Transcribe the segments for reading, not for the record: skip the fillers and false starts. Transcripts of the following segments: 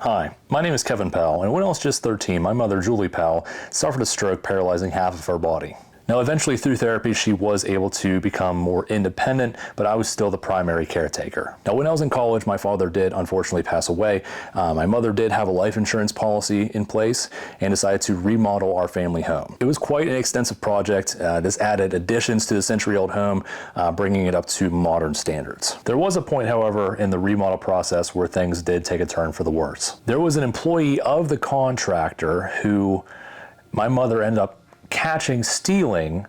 Hi, my name is Kevin Powell, and when I was just 13, my mother, Julie Powell, suffered a stroke paralyzing half of her body. Now, eventually through therapy, she was able to become more independent, but I was still the primary caretaker. Now, when I was in college, my father did unfortunately pass away. My mother did have a life insurance policy in place and decided to remodel our family home. It was quite an extensive project. This added additions to the century-old home, bringing it up to modern standards. There was a point, however, in the remodel process where things did take a turn for the worse. There was an employee of the contractor who my mother ended up catching stealing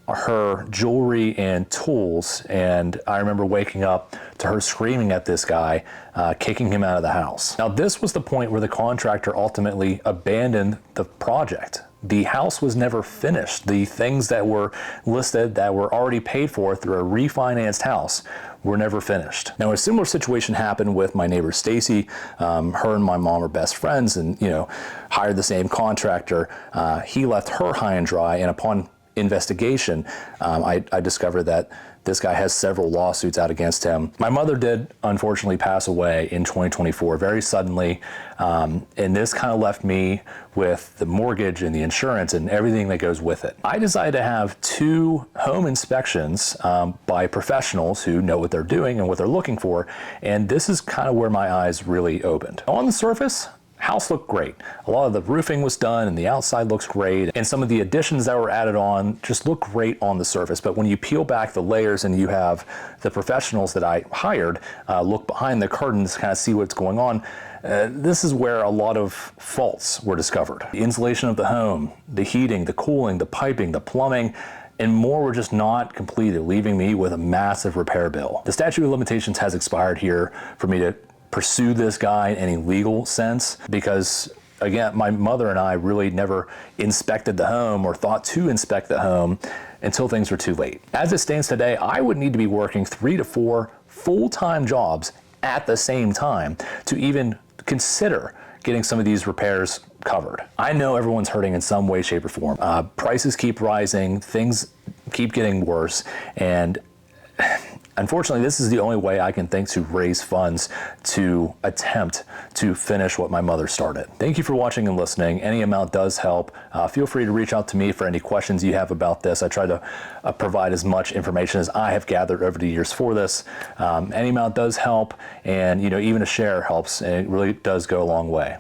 her jewelry and tools, and I remember waking up to her screaming at this guy, kicking him out of the house. Now, this was the point where the contractor ultimately abandoned the project. The house was never finished. The things that were listed that were already paid for through a refinanced house were never finished. Now, a similar situation happened with my neighbor Stacy. Her and my mom are best friends, and hired the same contractor. He left her high and dry, and upon investigation, I discovered that this guy has several lawsuits out against him. My mother did unfortunately pass away in 2024 very suddenly, and this kind of left me with the mortgage and the insurance and everything that goes with it. I decided to have 2 home inspections by professionals who know what they're doing and what they're looking for, and this is kind of where my eyes really opened. On the surface, house looked great. A lot of the roofing was done and the outside looks great, and some of the additions that were added on just look great on the surface. But when you peel back the layers and you have the professionals that I hired look behind the curtains, kind of see what's going on, this is where a lot of faults were discovered. The insulation of the home, the heating, the cooling, the piping, the plumbing, and more were just not completed, leaving me with a massive repair bill. The statute of limitations has expired here for me to pursue this guy in any legal sense, because again, my mother and I really never inspected the home or thought to inspect the home until things were too late. As it stands today, I would need to be working 3 to 4 full-time jobs at the same time to even consider getting some of these repairs covered. I know everyone's hurting in some way, shape, or form. Prices keep rising, things keep getting worse, and unfortunately, this is the only way I can think to raise funds to attempt to finish what my mother started. Thank you for watching and listening. Any amount does help. Feel free to reach out to me for any questions you have about this. I try to provide as much information as I have gathered over the years for this. Any amount does help, and even a share helps, and it really does go a long way.